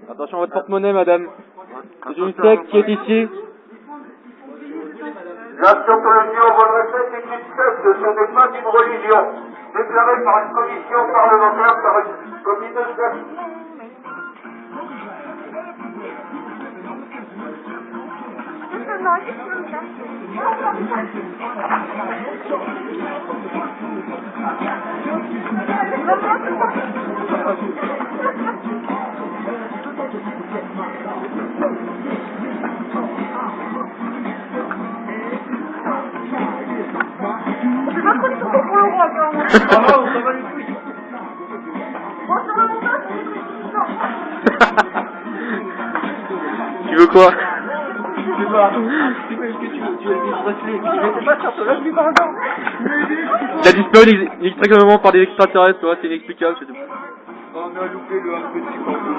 Attention à votre porte-monnaie, madame. C'est une secte qui est ici. La scientologie en bonne recette est une secte, ce n'est pas une religion, déclarée par une commission parlementaire par une comité de secte. Tu veux quoi? Je sais pas. Tu veux ce que tu veux le bracelet. Je sais pas sur là, je lui parle. Il a disparu inexplicablement par des extraterrestres, toi, c'est inexplicable, c'est tout. On a loupé le un petit corbeau.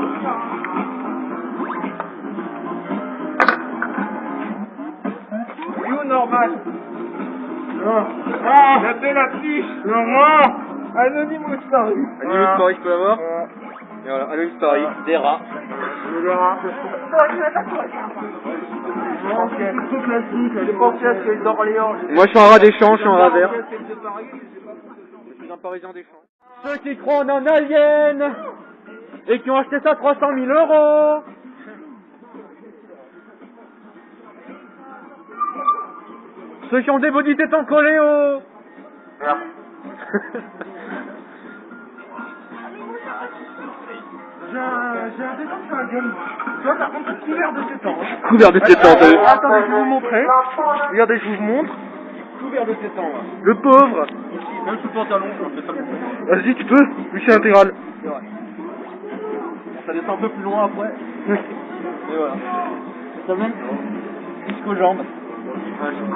You normal. Non. Ah, la belle affiche. Non. Anonymous Paris. Anonymous Paris, je peux l'avoir? Et voilà, Anonymous Paris, des rats. Des rats. Tout classique, les Portias, les d'Orléans. Moi je suis un rat des champs, je suis un rat vert. Je suis un parisien des champs. Ceux qui croient en un alien et qui ont acheté ça 300 000 €. Ceux qui ont des body tétons collés au... Merde. J'ai un téton sur la gueule. Tu vois, par contre, couvert de tétons. Couvert de tétons, t'as vu? Attendez, je vais vous montrer. Regardez, je vous montre. Couvert de tétons, là. Le pauvre. Même sous pantalon, je fais ça. Vas-y, tu peux, lui c'est intégral. C'est vrai. Ça descend un peu plus loin après. Et voilà. Ça même jusqu'aux jambes.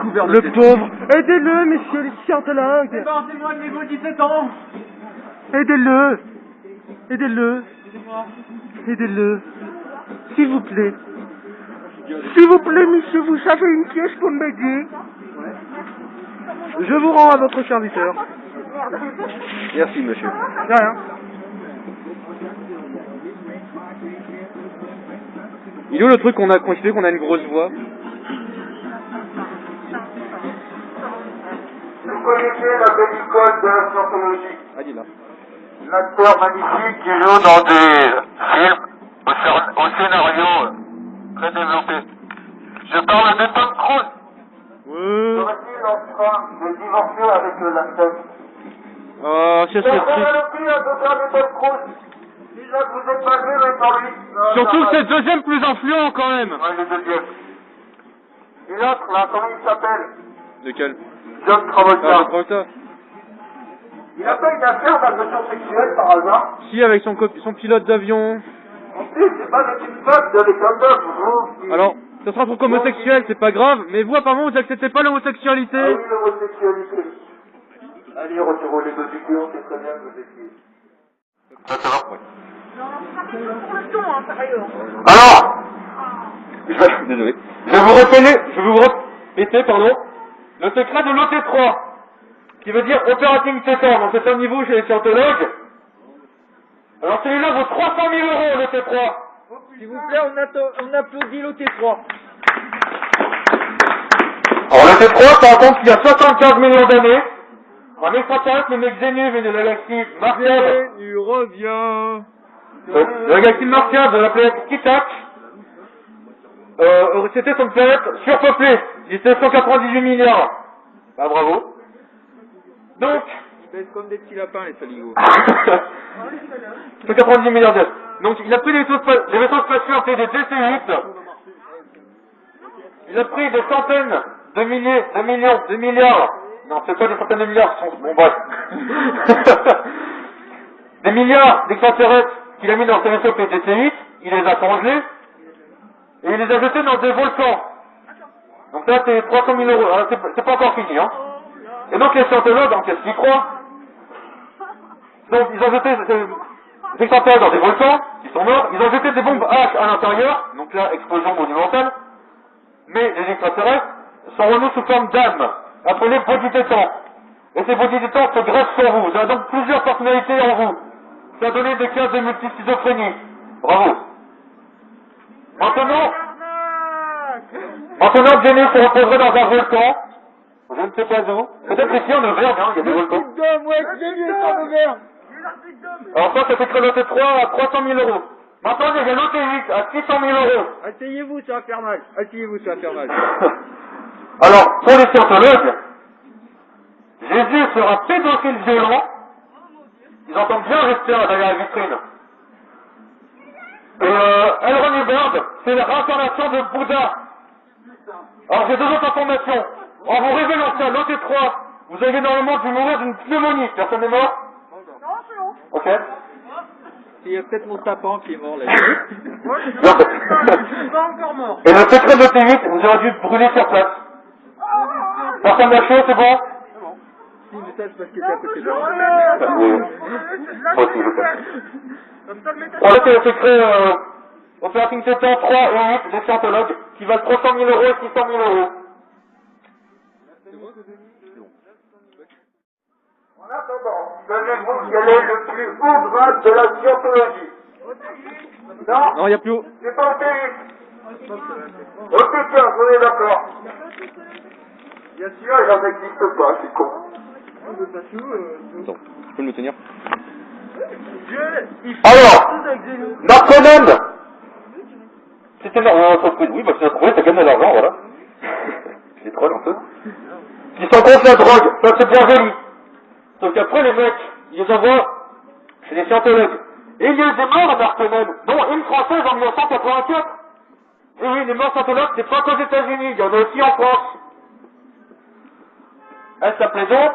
Couvert de Le tétons. pauvre. Aidez-le, messieurs les scientologues. Débarrassez-moi de mes body tétons. Aidez-le. Aidez-le. Aidez-le. S'il vous plaît. S'il vous plaît, monsieur, vous avez une pièce pour m'aider? Je vous rends à votre serviteur. Merci, monsieur. De rien. Il est où le truc qu'on a considéré qu'on a une grosse voix? Vous connaissez la belle icône de la scientologie. Ah, dis là. L'acteur magnifique qui joue dans des films au scénario très développé. Je parle de Tom Cruise. Ouais. Serait-il en train de divorcer avec la secte? Oh, c'est C'est triste. un petit à de faire de Tom Cruise. Déjà que vous êtes pas vu, mais sans lui. Surtout que c'est le deuxième plus influent quand même. Ouais, le deuxième. Et l'autre, là, comment il s'appelle? Lequel? John Ah, Travolta. je prends ça. Il a pas une affaire d'agression sexuelle par hasard? Si, avec son pilote d'avion. En plus, c'est pas avec une femme, c'est avec un homme, vous. Alors, ça sera pour homosexuel, c'est pas grave, mais vous apparemment vous acceptez pas l'homosexualité. Ah oui, l'homosexualité. Allez, retirons les deux vidéos, c'est très bien que vous étiez. Ça va? Oui. Alors, Désolé. je vous répéter, pardon, le secret de l'OT3, qui veut dire Operating Tétan, donc c'est un niveau chez les scientologues. Alors celui-là vaut 300 000 € l'OT3. S'il vous plaît, on applaudit l'OT3. Alors l'OT3, ça raconte qu'il y a 75 millions d'années, un extraterrestre, le mec Zenu, venu de la galaxie Martiade, Tu reviens. de la galaxie Martiade, de la planète Kitak. C'était une planète surpeuplée, il était 198 milliards. Bah bravo. Donc, Ils pèsent comme des petits lapins, les saligots. 190 milliards d'années. Donc il a pris les vaisseaux spatiaux appelés des DC-8. Il a pris des centaines de milliers, de millions, de milliards. Non, c'est pas des centaines de milliards, ce sont... Bon bref. Des milliards d'extraterrestres qu'il a mis dans ses vaisseaux appelés DC-8. Il les a congelés. Et il les a jetés dans des volcans. Donc là, c'est 300 000 €. Alors, c'est pas encore fini, hein. Et donc, les scientologues, en qu'est-ce qu'ils croient? Donc, ils ont jeté des extraterrestres dans des volcans, ils sont morts, ils ont jeté des bombes H à l'intérieur, donc là, explosion monumentale. Mais les extraterrestres sont revenus sous forme d'âmes, appelées body-tétans. Et ces body-tétans se greffent sur vous. Vous avez donc plusieurs personnalités en vous. Ça a donné des cas de multischizophrénie. Bravo. Maintenant que Jenny se reposerait dans un volcan, je ne sais pas où, peut-être ici en Auvergne, hein, il y a des volcans. Alors ça fait créer 3 à 300 000 euros. Maintenant, il y a l'autre 8 à 600 000 euros. Asseyez-vous, ça va faire mal. Asseyez-vous, ça va faire mal. Alors, pour les scientologues, Jésus sera pédophile violent. Ils entendent bien rester derrière la vitrine. Et L. Ron Hubbard, c'est la réincarnation de Bouddha. Alors j'ai 2 autres informations. En vous révélant ça, l'autre 3, vous avez normalement dû mourir d'une pneumonie. Personne n'est mort? Non, c'est bon. Ok. Il y a peut-être mon tapant qui est mort là. Moi, je suis pas encore mort. Et le secret de T8, vous aurez dû brûler sur place. Personne n'a chaud, c'est bon? Si, mais ça, c'est parce que t'es à côté de moi. On a fait le secret Opération Tétan 3 et 8 des scientologues qui valent 300 000 euros et 600 000 euros. En attendant, savez-vous quel est le plus haut grade de la scientologie? Non, Non, il n'y a plus haut. c'est pas au T8. Au T15, on est d'accord. Bien sûr, il n'en existe pas, c'est con. Attends, tu peux me le tenir? Alors, Narconon. C'était une entreprise, oui, bah c'est une entreprise, ça gagne de l'argent, voilà. Je les troll un peu. Qui sont contre la drogue, ça c'est bien joli. Sauf qu'après les mecs, ils les envoient chez les scientologues. Et il y a eu des morts à Narconon, dont une française en 1984. Et oui, les morts scientologues, c'est pas qu'aux États-Unis, il y en a aussi en France. Elle s'appelait donc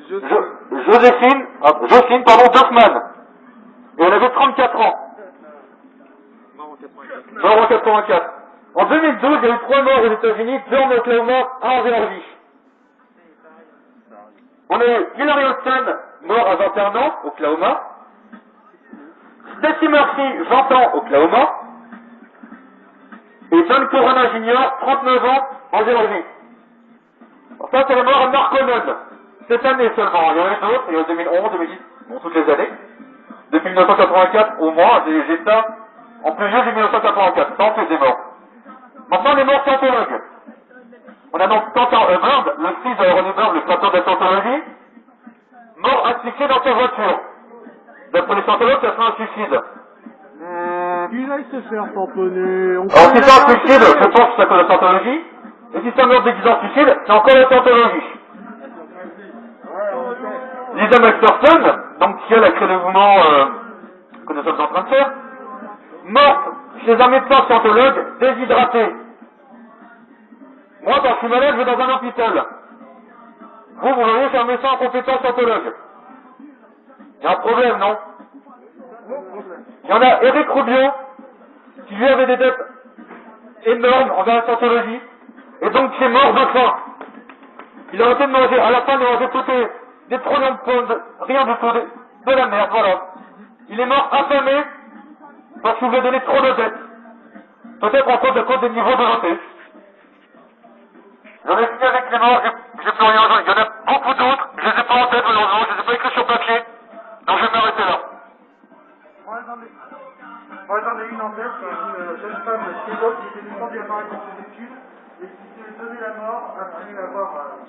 Joséphine Duffman. Et elle avait 34 ans. Mort en 84. En 2012, il y a eu 3 morts aux États-Unis, 2 en Oklahoma, 1 en Géorgie. On a eu Hillary Austin, mort à 21 ans, Oklahoma. Stacy Murphy, 20 ans, Oklahoma. Et John Corona Jr., 39 ans, en Géorgie. Alors ça, c'est les morts à Narconon. Cette année seulement, il y en a eu d'autres, il y a eu 2011, 2010, bon, toutes les années. Depuis 1984, au moins, j'ai ça en plus vieux de 1984, ça en fait des morts. Maintenant, les morts scientologues. On a donc Quentin Hubbard, le fils de Ron Hubbard, le créateur de la scientologie, mort asphyxié dans sa voiture. D'après les scientologues, ça serait un suicide. Il aille se faire tamponner. Alors si c'est un suicide, je pense que c'est à cause de la scientologie. Et si c'est un meurtre déguisé en suicide, c'est encore la scientologie. Lisa McPherson, donc qui elle a créé le mouvement que nous sommes en train de faire, morte chez un médecin scientologue déshydraté. Moi, quand je suis malade, je vais dans un hôpital. Vous voyez, c'est un médecin en compétence scientologue. Il y a un problème, non? Il y en a Eric Rubio, qui lui avait des dettes énormes envers la scientologie, et donc qui est mort de faim. Il a arrêté de manger, à la fin il a mangé des trognons de pommes, rien du tout, de la merde, voilà. Il est mort affamé, parce qu'il voulait donner trop de dettes. Peut-être en cause des niveaux de santé. J'en ai fini avec les morts, j'ai plus rien, il y en a beaucoup d'autres, je les ai pas en tête malheureusement, je les ai pas écrits sur papier, donc je vais m'arrêter là. Moi j'en ai une en tête, une jeune femme pédophile qui était descendue à Paris pour ses études et qui s'est donné la mort après avoir empêché,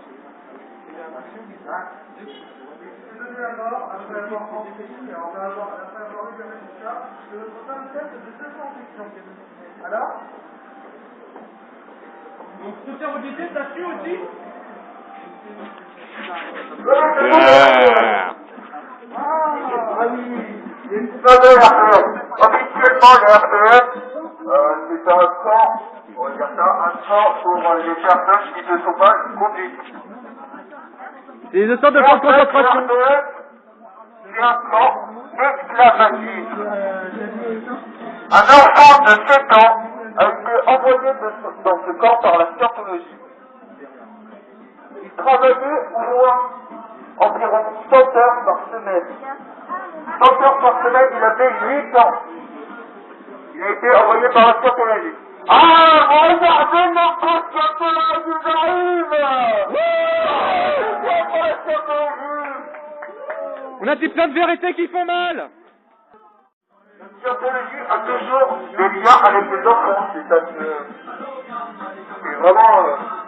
après avoir eu un résultat de 27 de 200 infections. Alors donc soutien au décès, t'as su aussi Ah oui. Une fameuse habituellement le RPS, c'est un sang, on va dire ça, un sang pour les personnes qui ne sont pas conduites. C'est une sorte de camp de concentration. C'est un camp d'esclavagisme. Un enfant de 7 ans a été envoyé dans ce camp par la scientologie. Il travaillait au moins environ 100 heures par semaine. 100 heures par semaine, il avait 8 ans. Il a été envoyé par la scientologie. Ah, regardez notre scientologie, j'arrive! On a des plein de vérités qui font mal. La scientologie a toujours des liens avec les enfants. C'est vraiment...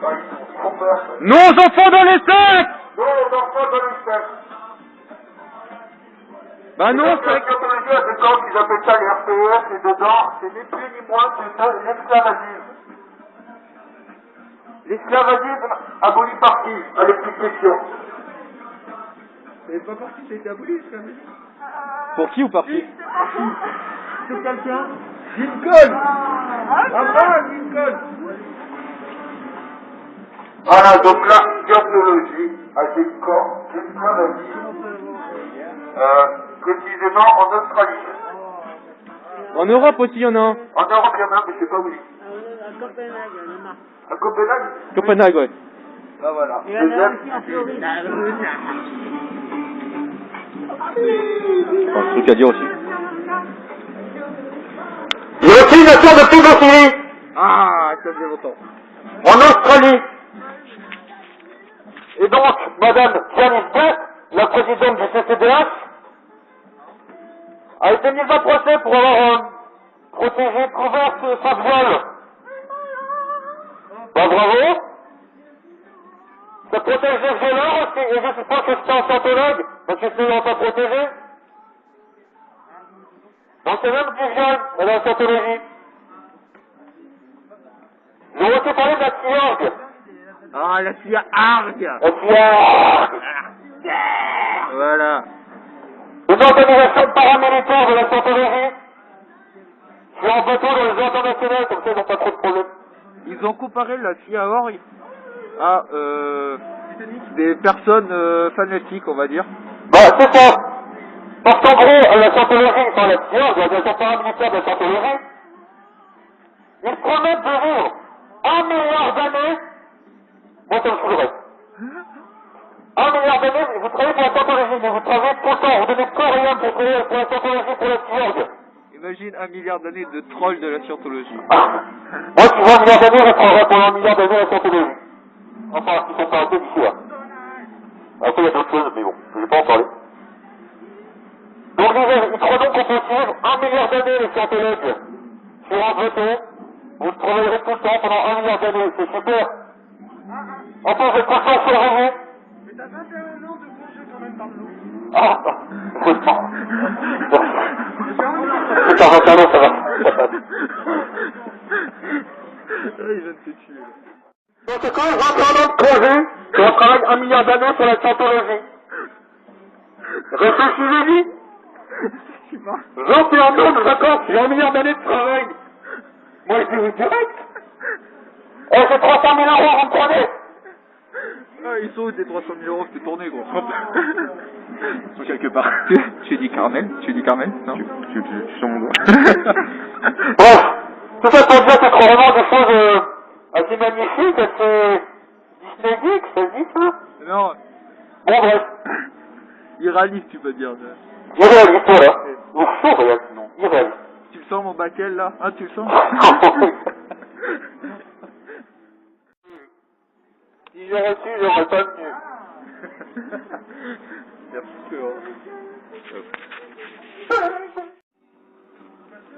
ils font peur. Nos enfants dans les sacs! Non, les enfants dans les sacs. Bah non, c'est vrai que quand on dit à des camps qu'ils appellent ça les RPF, et dedans, c'est ni plus ni moins que de l'esclavagisme. L'esclavagisme aboli par qui? Allez, petite question. c'est pas parti, ça a été aboli, l'esclavagisme. Pour qui ou par qui? C'est quelqu'un? Lincoln! Abraham Lincoln! Voilà, donc la scientologie a des camps d'esclavagisme, précisément en Australie. En Europe aussi, il y en a un. En Europe, il y en a un, mais je sais pas où il est. À Copenhague, il y en a marre. À Copenhague? Copenhague, ouais. Bah voilà. Il y en a aussi en Floride. Un truc à dire aussi. Il y a aussi une nation de pédophilie Ah, ça faisait longtemps. en Australie. Et donc, Madame Janice Beth, la présidente du CCDH, a été mise en procès pour avoir protégé, couvert sa voile. Bah bravo. Ça protège les violeurs aussi, et je suppose que c'est un scientologue, parce que c'est en pas protégé. Donc c'est même du viol, dans la scientologie. J'ai aussi parlé de la science. Ah, la fille Arg! La science. Voilà. Une organisation paramilitaire de la scientologie. Je suis en bateau dans les eaux internationales, comme ça ils n'ont pas trop de problèmes. Ils ont comparé la CIA Org à des personnes fanatiques, on va dire. Bah c'est ça. Parce qu'en gros, la scientologie, enfin la science, l'organisation paramilitaire de la scientologie, ils promettent de vivre 1 milliard d'années. Moi ça me saoulerait. 1 milliard d'années, vous travaillez pour la scientologie, mais vous travaillez tout le temps, vous donnez quoi rien pour travailler pour la scientologie, pour la science. Imagine 1 milliard d'années de trolls de la scientologie. Moi, si j'ai 1 milliard d'années, je travaillerai pendant 1 milliard d'années à la scientologie. Enfin, ils sont pas arrêtés d'ici là. Après, il y a d'autres choses, mais bon, je vais pas en parler. Donc, ils croient donc qu'on peut suivre 1 milliard d'années, les scientologues. Sur un bateau, vous travaillerez tout le temps pendant 1 milliard d'années, c'est super. En plus, j'ai confiance sur vous. Mais t'as 21 ans de congé quand même par l'eau. Ah, c'est pas. C'est un 21 ans, ça va. Il vient de te tuer. Donc, c'est quand même 21 ans de congé qu'on travaille 1 milliard d'années sur la scientologie. Réfléchissez-y. 21 ans de vacances, j'ai 1 milliard d'années de travail. Moi, je dis oui direct. Et c'est 300 000 euros, vous me prenez? Ah, ils sont où tes 300 000 euros que t'es tourné, gros? Ils sont quelque part. Tu dis Carmel? Non? Tu sens mon doigt. Bref, tout ça pour dire que c'est vraiment des choses assez magnifiques, assez Disney-geek, ça se dit ça? Non. Bon, bref. Irréaliste, tu peux dire. Irréaliste, voilà. Ou surréaliste, non. Irréaliste. Tu le sens, mon baquel, là? Ah, tu le sens? Si j'aurais su, j'aurais pas venu. Merci,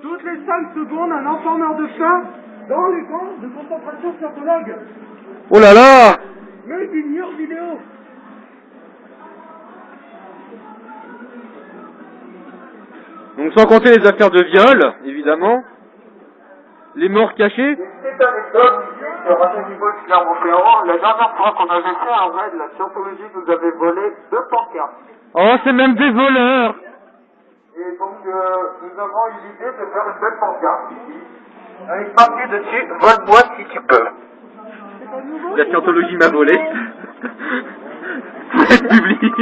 Toutes les 5 secondes, un enfant meurt de faim dans les camps de concentration scientologue. Oh là là! Mais ignore vidéo. Donc sans compter les affaires de viol, évidemment, les morts cachées. C'est anecdote ici, sur un niveau de Clermont-Ferrand, la dernière fois qu'on avait fait un raid, la scientologie nous avait volé 2 pancartes. Oh, c'est même des voleurs! Et donc, nous avons eu l'idée de faire une belle pancarte ici, avec marqué dessus, vole-moi si tu peux. La scientologie m'a volé. Faut être public.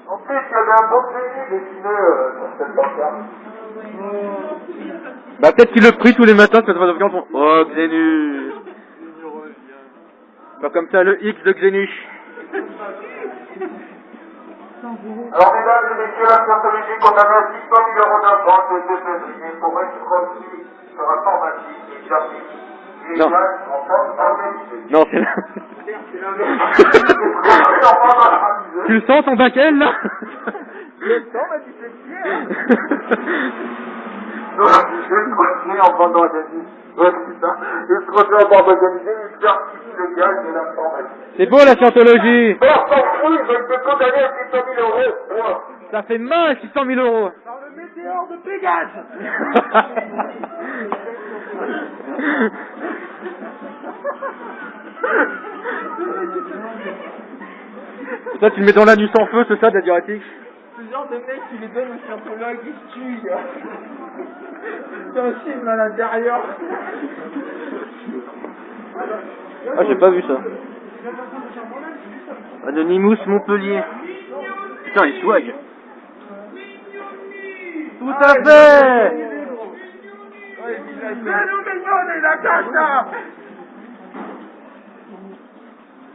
En plus, il y avait un beau génie dessiné sur cette pancarte. Bah peut-être qu'il le prie tous les matins, parce que ça va oh, Xenu. Pas comme ça, le X de Xenu. Alors, mesdames et messieurs, la scientologie condamnée à 600 000 euros d'amende aux États-Unis pour escroquerie sur informatique et graphique illégale en forme organisée. Non, c'est là. Tu le sens ton baquel là? temps, m'a dit c'est fier. Non, je vais continuer en bande organisée. Ouais, c'est ça. Je vais continuer en bande organisée, une certitude légale de l'informatique. C'est beau la scientologie. Oh, on s'en fout, ils ont été condamnés à 600 000 euros. Point. Ça fait mal 600 000 euros. Par le météore de Pégase. Toi tu le mets dans l'anus en feu, c'est ça de la diurétique? Ce genre de mec qui les donne au scientologue, il se tue, gars. C'est un film à l'intérieur. Ah j'ai pas vu ça. Anonymous Montpellier. Putain il swag. Tout à fait. Mais nous mignonne la cacha.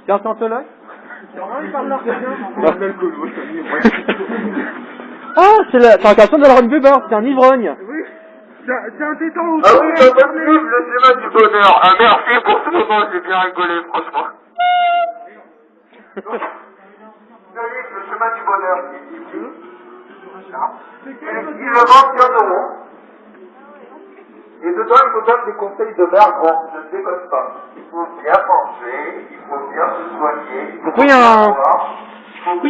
C'est un scientologue? Ah c'est un garçon de Laurent Weber, c'est un ivrogne. Oui. C'est un téton au Ah oui, on va suivre le chemin du bonheur. Ah, merci pour ce moment, j'ai bien rigolé, franchement. Donc, vous avez le chemin du bonheur qui est ici. Là. Il le vend 15 €. Et dedans, il vous donne des conseils de merde. Bon, je ne déconne pas. Il faut bien manger, il faut bien se soigner. Pourquoi il y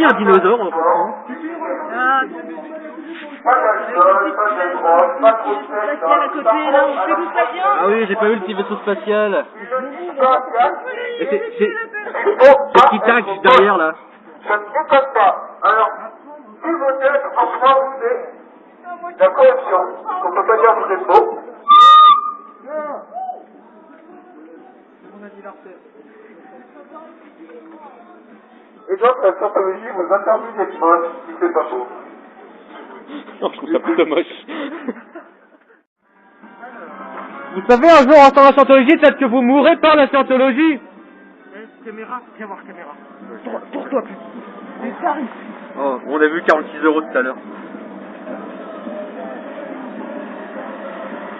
a un dinosaure en fait? Pas d'alcool, pas de drogue, pas trop de sexe. à côté, là, on fait tout ça bien. Ah oui j'ai pas vu le petit vaisseau spatial. Et c'est ce qui tac juste derrière là. Ça ne déconne pas. Alors, si vous êtes en train de faire la corruption, on ne peut pas dire que vous êtes beau. Et donc, la scientologie vous interdit d'être moche si c'est pas beau. Non, je trouve ça plutôt moche. Vous savez, un jour, en entendant la scientologie, peut-être que vous mourrez par la scientologie. Caméra, viens voir caméra. Pour toi, putain. Des tarifs. Oh, on a vu 46 € tout à l'heure.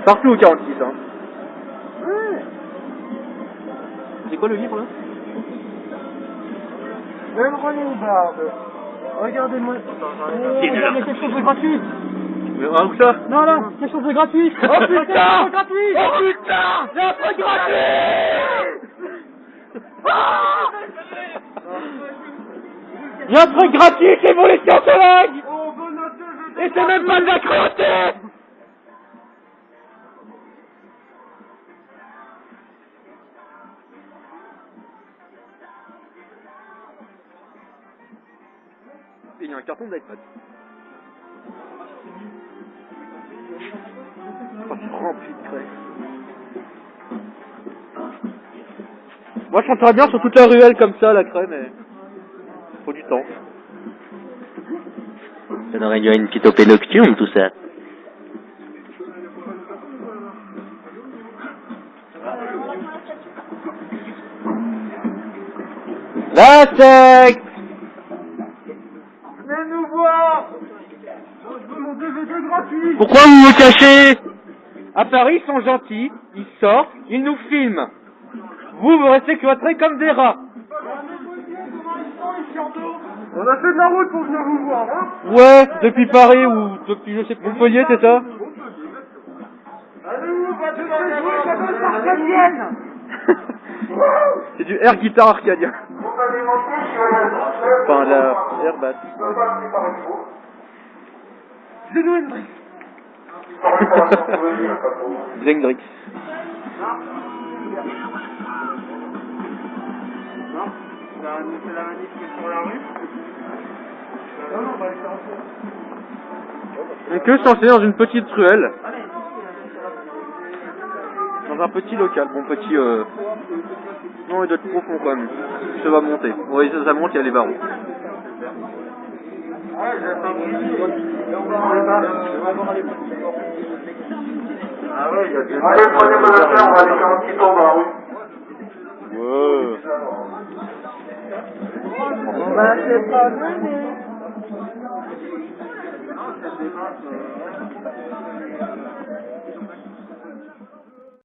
Partout au 46, hein. Ouais. C'est quoi le livre, là? Même René Barbe. Regardez-moi. Mais quelque chose de gratuit. Mais où ça? Non, là, quelque chose de gratuit. Oh putain! Gratuit. Oh putain! J'ai un truc gratuit! Il y a un truc gratuit c'est pour les scientologues! Oh, bon Dieu, Et c'est même pas de la cruauté! Et il y a un carton d'iPad. Oh, c'est rempli de crêpes. Moi je chanterais bien sur toute la ruelle comme ça, la crème, mais faut du temps. Ça aurait dû être une petite opé nocturne, tout ça. La secte! venez nous voir. Je veux mon DVD gratuit. Pourquoi vous vous cachez? À Paris, ils sont gentils, ils sortent, ils nous filment. Vous, vous restez cloîtrés comme des rats. On a fait de la route pour venir vous voir, hein. Ouais, depuis Paris ou depuis, je sais pas, Montpellier, c'est ça? Allez où, va te jouer, ça donne arcadienne. C'est du air guitare arcadien. Vous m'avez montré sur la Enfin, la air basse. Je peux pas préparer vous. Zeno Hendrix. Parlez pour la scientologie, pas pour vous. Zengdrix. Non, c'est la manif qui est sur la rue. Non, non, on va aller faire un tour. Donc eux sont installés dans une petite ruelle. Dans un petit local. Bon, petit, non, il doit être profond quand même. Ça va monter. Oui, ça monte, il y a les barreaux. Ah ouais, il y a des... Allez, prenez mon affaire, on va aller faire un petit tour dans la rue. Ouais. Bah, c'est pas venu.